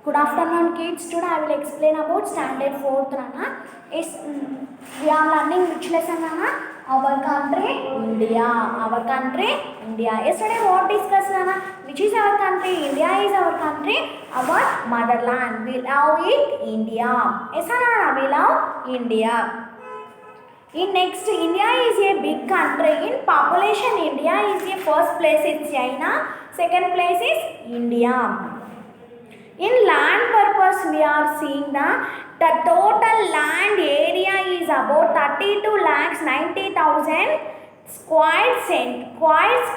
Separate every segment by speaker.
Speaker 1: Good afternoon, kids. Today I will explain about standard 4th. Nana. We are learning which lesson, Nana? Our country, India. Our country, India. Yesterday, what discussed, Nana? Which is our country? India is our country. Our motherland. We love it, India. Yes, Nana. We love India. In next, India is a big country. In population, India is the first place is China. Second place is India. In land purpose, we are seeing the total land area is about 32 lakhs 90,000 square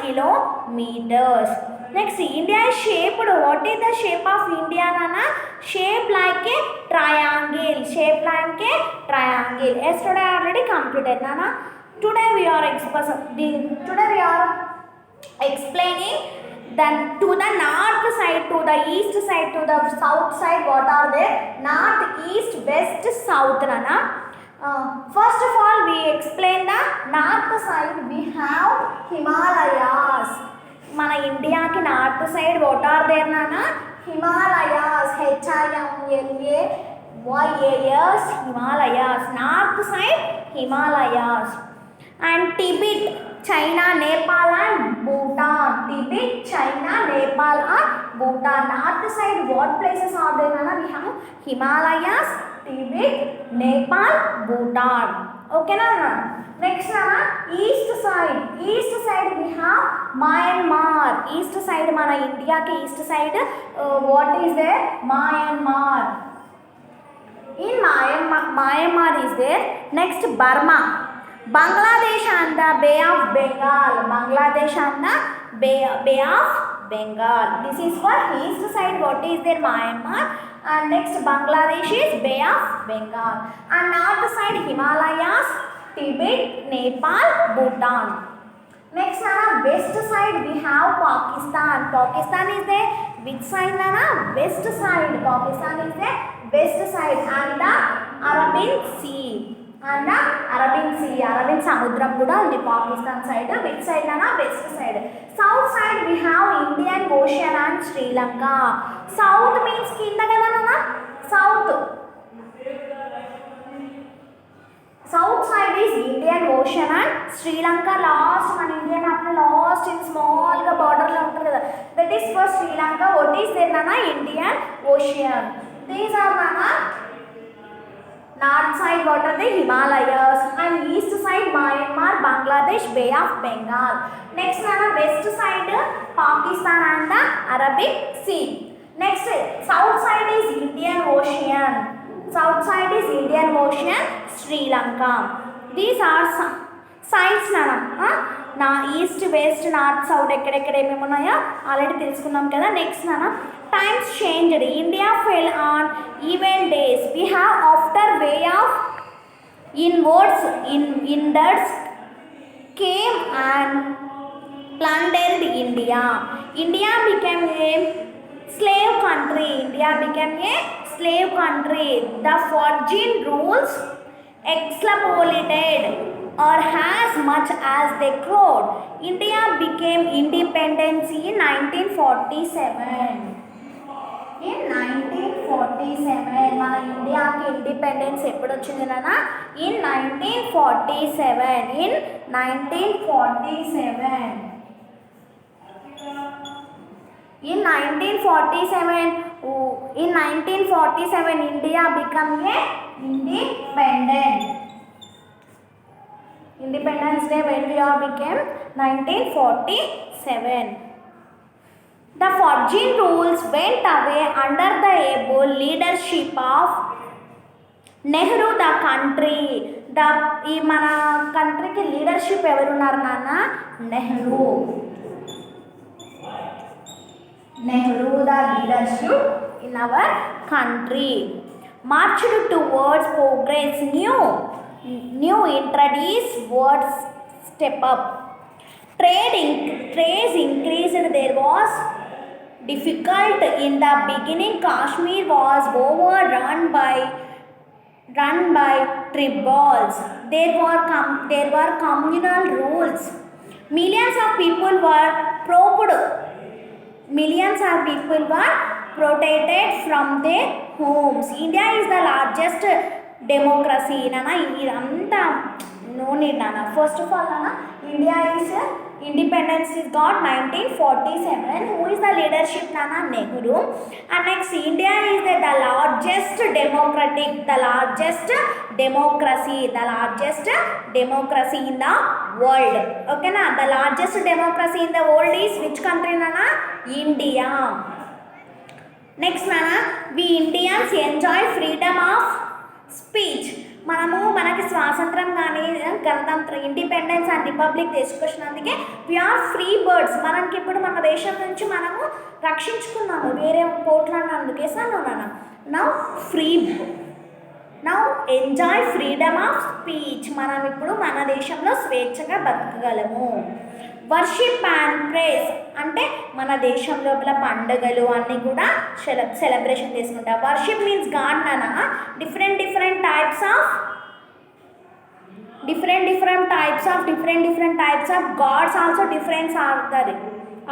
Speaker 1: kilometers. Next, India is shaped. What is the shape of India, Nana? Shape like a triangle. Shape like a triangle. Yesterday already completed, Nana. Today we are explaining. Then to the north side, to the east side, to the south side, what are there? North, east, west, south, Nana. First of all, we explain the north side. We have Himalayas. Mana India ki north side, what are there, Nana? Himalayas. Himalayas. Himalayas. North side, Himalayas. And Tibet. China, Nepal and Bhutan. Tibet, China, Nepal and Bhutan. North side, what places are there, Nana? We have Himalayas, Tibet, Nepal, Bhutan. Okay, Nana? Next, Nana, east side. East side we have Myanmar. East side, Mana India ke east side. What is there? Myanmar. In Myanmar is there. Next, Burma. Bangladesh and the Bay of Bengal. Bangladesh and the Bay of Bengal. This is for east side. What is there? Myanmar. And next Bangladesh is Bay of Bengal. And north side Himalayas, Tibet, Nepal, Bhutan. Next, Nana, west side we have Pakistan. Pakistan is the which side, Nana? West side. Pakistan is the west side and the Arabian Sea. And the Arabian Sea, Arabian Samudram kuda undi Pakistan side. Which side, Nana? West side. South side we have Indian Ocean and Sri Lanka. South means kinda kada, Nana? South. South side is Indian Ocean and Sri Lanka. Last one Indian after last in small border lo untaru kada. That is for Sri Lanka. What is there, Nana? Indian Ocean. These are, Nana, north side, what are the Himalayas, and east side Myanmar, Bangladesh, Bay of Bengal. Next, Nana, west side Pakistan and the Arabic Sea. Next, south side is Indian Ocean. South side is Indian Ocean, Sri Lanka. These are sides, Nana. నా east west north south ఎక్కడెక్కడ ఏమేమి ఉన్నాయో already తెలుసుకున్నాం కదా. Next, నాన్న, times changed. India fell on even days. We have after way of inwards came and plundered India. India became a slave country. India became a slave country. The virgin rules exploited or as much as they could. India became independent in 1947. In 1947 మన ఇండియాకి independence ఎప్పుడు వచ్చింది, నాన్న? In 1947. In 1947. In 1947, in 1947 India became a independent. Independence Day when we all became 1947. The virgin rules went away under the able leadership of Nehru. The country, ఈ మన కంట్రీకి leadership ఎవరున్నారు, నాన్న? Nehru. Nehru the leadership in our country. Marched towards progress. New introduced words step up. Trade increased. There was difficult in the beginning. Kashmir was overrun by tribals. There were communal rules. Millions of people were protected from their homes. India is the largest democracy. Nana, idanతా no need nana. First of all, nana, India is independence is got 1947. Who is the leadership? Nana, Nehru. And next, India is the largest democracy in the world. Okay na, the largest democracy in the world is which country? Nana, India. Next నాన్న, we Indians enjoy freedom of speech. మనకి స్వాతంత్రం కానీ గణతంత్ర independence and republic తీసుకొచ్చినందుకే we are free birds. మనకి ఇప్పుడు మన దేశం నుంచి మనము రక్షించుకున్నాము వేరే పోట్లాడినందుకే సార్ నాన్న. Now enjoy freedom of speech. మనం ఇప్పుడు మన దేశంలో స్వేచ్ఛగా బతకగలము. వర్షిప్ అండ్ ప్రేస్ అంటే మన దేశం లోపల పండుగలు అన్నీ కూడా సెలబ్రేషన్ చేసుకుంటాం. వర్షిప్ మీన్స్ గాడ్ నాన్న. different types of gods also different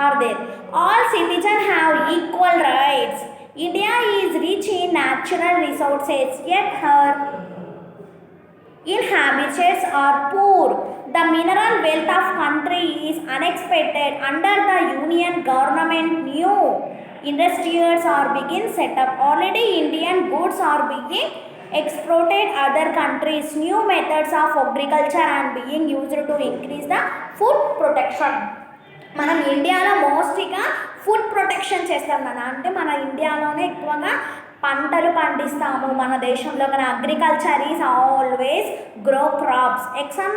Speaker 1: are there. All citizens have equal rights. India is rich in natural resources, yet her inhabitants are poor. The mineral wealth of country is unexpected. Under the union government, new industries are being set up. Already Indian goods are being exported other countries. New methods of agriculture are being used to increase the food protection. మనం ఇండియాలో మోస్ట్గా food protection చేస్తాం నాన్న. అంటే మన ఇండియాలోనే ఎక్కువగా పంటలు పండిస్తాము. మన దేశంలో మన agriculture is always grow crops.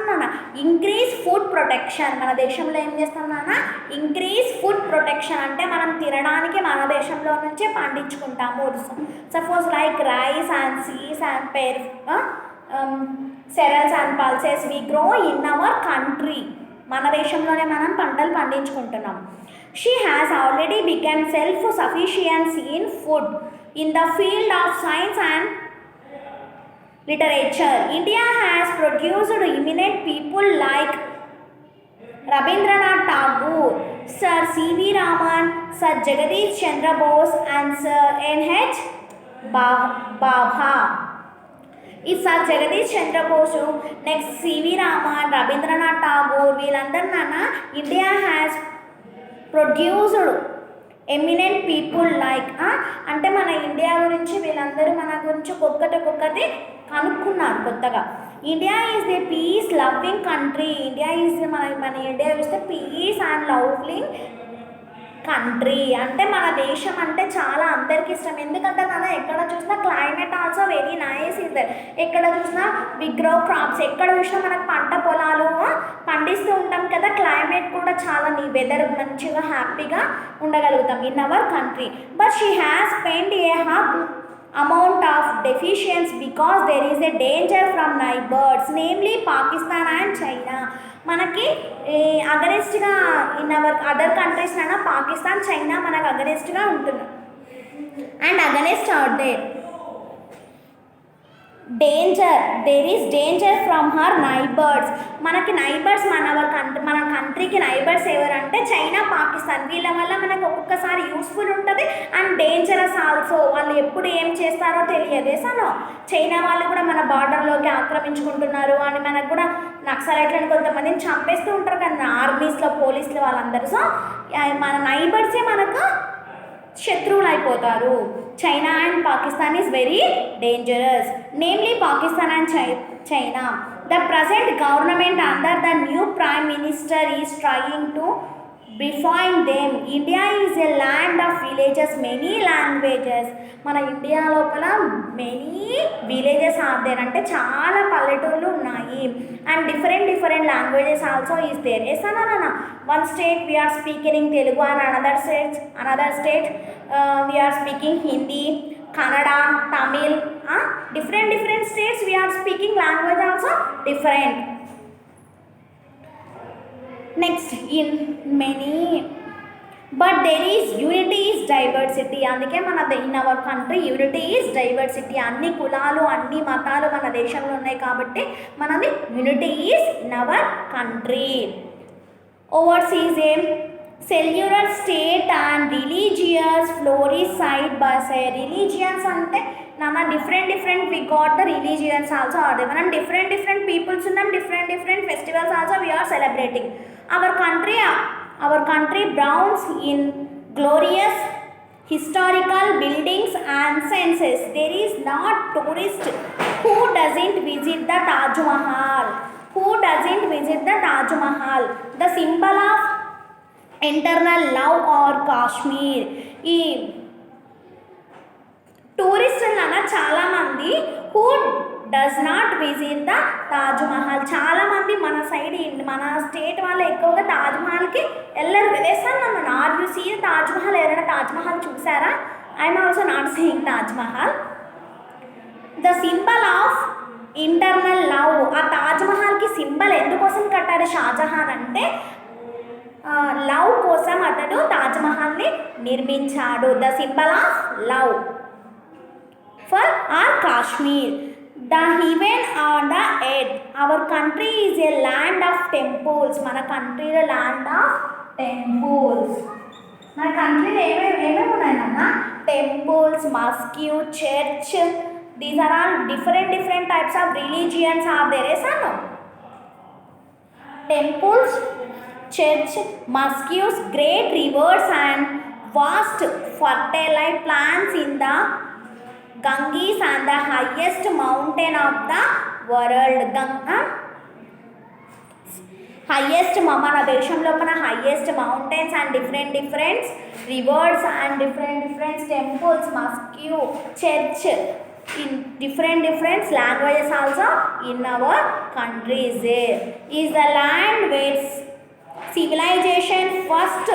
Speaker 1: నాన్న ఇంక్రీజ్ ఫుడ్ ప్రొటెక్షన్. మన దేశంలో ఏం చేస్తాం నాన్న? ఇంక్రీజ్ ఫుడ్ ప్రొటెక్షన్ అంటే మనం తినడానికి మన దేశంలో నుంచే పండించుకుంటాము. Suppose like rice and seeds and cereals and pulses we grow in our country. మన దేశంలోనే మనం పంటలు పండించుకుంటున్నాం. She has already become self-sufficiency in food. In the field of science and literature, India has produced eminent people like Rabindranath Tagore, Sir C.V. Raman, Sir Jagadish Chandra Bose and Sir N.H. Bhabha. It's Sir Jagadish Chandra Bose, next C.V. Raman, Rabindranath Tagore, వీళ్ళందరూ నాన్న India has produced eminent people like అంటే మన India గురించి వీళ్ళందరూ మన గురించి ఒక్కొక్కటి కనుక్కున్నారు కొత్తగా. India is the peace loving country. India is మన ఇండియా చూస్తే పీస్ అండ్ లవ్లింగ్ కంట్రీ. అంటే మన దేశం అంటే చాలా అందరికి ఇష్టం. ఎందుకంటే నాన్న ఎక్కడ చూసినా climate also very nice is there. ఎక్కడ చూసినా వి గ్రో క్రాప్స్. ఎక్కడ చూసినా మనకు పంట పొలాలు పండిస్తూ ఉంటాం కదా. క్లైమేట్ కూడా చాలా వెదర్ మంచిగా హ్యాపీగా ఉండగలుగుతాం in our country. But she has spend a huge amount of deficiency because there is a danger from neighbors, namely Pakistan and China. మనకి అగనెస్ట్గా ఇన్ అవర్ అదర్ కంట్రీస్ అయినా పాకిస్తాన్ చైనా మనకు అగనెస్ట్గా ఉంటున్నాం. And against are there is danger from her neighbours. మనకి neighbours మన కంట్రీకి neighbours ఎవరంటే చైనా పాకిస్తాన్. వీళ్ళ వల్ల మనకు ఒక్కొక్కసారి యూస్ఫుల్ ఉంటుంది అండ్ డేంజరస్ ఆల్సో. వాళ్ళు ఎప్పుడు ఏం చేస్తారో తెలియదు. సలో చైనా వాళ్ళు కూడా మన బార్డర్లోకి ఆక్రమించుకుంటున్నారు అని మనకు కూడా నక్సలైట్లను కొంతమందిని చంపేస్తూ ఉంటారు కదా ఆర్మీస్లో పోలీసులు వాళ్ళందరూ. సో మన నైబర్సే మనకు శత్రువులు అయిపోతారు. China and Pakistan is very dangerous, namely Pakistan and China. The present government under the new prime minister is trying to before them. India is a land of villages, many languages. మన ఇండియా లోపల many villages are there, అంటే చాలా పల్లెటూళ్ళు ఉన్నాయి. And different languages also is there. Yes అన్న one state we are speaking Telugu and another state we are speaking Hindi, Kannada, Tamil. Different states we are speaking language also different. Next in many but there is unity is diversity. అందుకే మన in our country unity is diversity. అన్ని కులాలు అన్ని మతాలు మన దేశంలో ఉన్నాయి కాబట్టి మనది unity is in our country. Overseas cellular state and religious flourish side by side. Religions అంటే నాన్న different we got the religions also are they. మనం డిఫరెంట్ పీపుల్స్ ఉన్నాం, different festivals also we are celebrating. Our country browns in glorious historical buildings and senses. There is not tourist who doesn't visit the Taj Mahal. Who doesn't visit the Taj Mahal? The symbol of internal love or Kashmir. ఈ టూరిస్టులన్నా చాలామంది who does not visit the Taj Mahal. చాలామంది మన side మన state వాళ్ళు ఎక్కువగా తాజ్ మహల్కి వెళ్ళరు. వేస్తాను నన్ను are you see Taj Mahal? ఎవరైనా తాజ్ మహల్ చూసారా? I am also not seeing Taj Mahal. The symbol of internal love. ఆ తాజ్ మహల్కి సింబల్ ఎందుకోసం కట్టారు షాజహాన్ అంటే లవ్ కోసం అతడు తాజ్ మహల్ని నిర్మించాడు. The symbol of love for our Kashmir. The heaven on the earth. Our country is a land of temples. మన కంట్రీలో ల్యాండ్ ఆఫ్ టెంపుల్స్. మన కంట్రీలో ఏమేమి ఉన్నాయి అన్న? Temples, mosque, church. These are all different types of religions are there. ఏసాను temples, church, mosques, great rivers and vast fertile plants in the Ganges and the highest mountain of the world. highest మన దేశంలో మన highest mountains and different rivers and different temples, mosque, church in different languages also in our country is the land where civilization first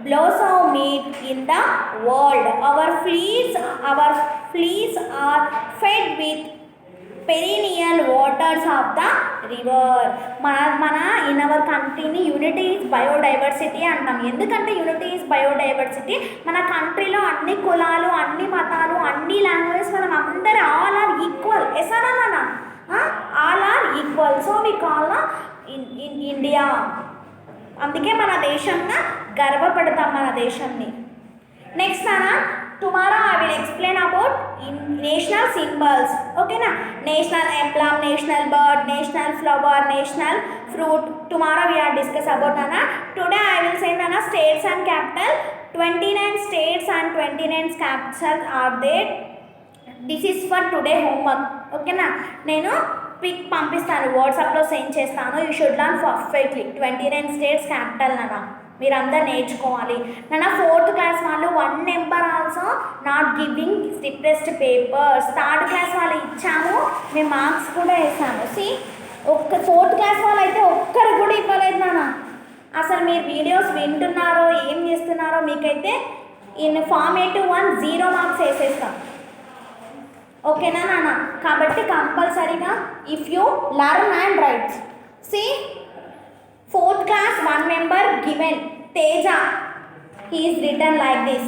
Speaker 1: blossomed in the world. Our fleets are fed with perennial waters of the river. మన in our కంట్రీని unity is biodiversity అంటాం. ఎందుకంటే unity is biodiversity. మన కంట్రీలో అన్ని కులాలు, అన్ని మతాలు, అన్ని లాంగ్వేజెస్ మనం అందరూ ఆల్ ఆర్ ఈక్వల్. ఎసానా all are equal. So we call in India. అందుకే మన దేశంగా గర్వపడతాం మన దేశాన్ని. నెక్స్ట్ నాన్న tomorrow I will explain about national symbols. ఓకేనా? National emblem, national bird, national flower, national fruit. Tomorrow we are discuss about నాన్న. టుడే ఐ విల్ సే నాన్న states and capital. 29 states and 29 capitals are there. This is for today homework. ఓకేనా? నేను pic పంపిస్తాను, వాట్సాప్లో send చేస్తాను. You should learn perfectly. 29 states capital నాన్న మీరందరూ నేర్చుకోవాలి. నాన్న 4th క్లాస్ వాళ్ళు 1 నెంబర్ ఆల్సో నాట్ గివింగ్ స్టిప్రెస్ట్ పేపర్స్. 3rd క్లాస్ వాళ్ళు ఇచ్చాము, మేము మార్క్స్ కూడా వేసాము. ఒక్క 4th క్లాస్ వాళ్ళు అయితే ఒక్కరు కూడా ఇవ్వలేదు నాన్న. అసలు మీరు వీడియోస్ వింటున్నారో ఏం చేస్తున్నారో మీకైతే ఇన్ ఫార్మేటివ్ 1 0 మార్క్స్ వేసేస్తాం. ఓకేనా నాన్న? కాబట్టి కంపల్సరీగా if you learn and right. 4th class 1 member given Teja. He is written like this.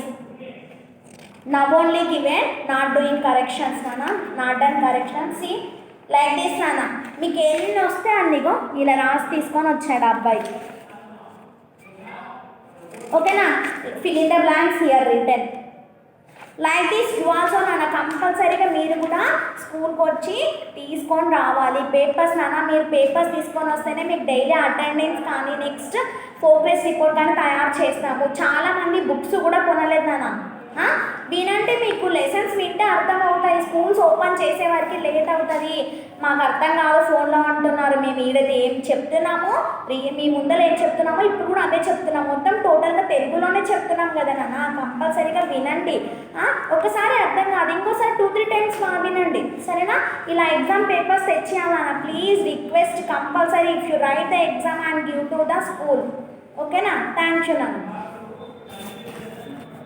Speaker 1: Now only given, not doing corrections nana, not done corrections. See like this nana. మీకు ఎన్ని వస్తే అన్నిగో ఇలా రాసి తీసుకొని వచ్చాడు అబ్బాయి. ఓకేనా? fill in the blanks here written. Like this you also నాన్న కంపల్సరీగా మీరు కూడా స్కూల్కి వచ్చి తీసుకొని రావాలి పేపర్స్ నాన్న. మీరు పేపర్స్ తీసుకొని వస్తేనే మీకు డైలీ అటెండెన్స్ కానీ నెక్స్ట్ ప్రోగ్రెస్ రిపోర్ట్ కానీ తయారు చేస్తాము. చాలామంది బుక్స్ కూడా కొనలేదు నాన్న. వినంటే మీకు లెసన్స్ వింటే అర్థం అవుతాయి. స్కూల్స్ ఓపెన్ చేసే వరకు లేట్ అవుతుంది. మాకు అర్థం కాదు ఫోన్లో అంటున్నారు. మేము ఈడది ఏం చెప్తున్నామో మీ ముందర ఏం చెప్తున్నామో ఇప్పుడు కూడా అదే చెప్తున్నాం. మొత్తం టోటల్గా తెలుగులోనే చెప్తున్నాం కదా నాన్న. కంపల్సరీగా వినండి. ఒకసారి అర్థం కాదు ఇంకోసారి 2-3 times వినండి. సరేనా? ఇలా ఎగ్జామ్ పేపర్స్ తెచ్చేయాలన్నా please request compulsory if you write the exam and give to the school. ఓకేనా? థ్యాంక్ యూ నాన్న.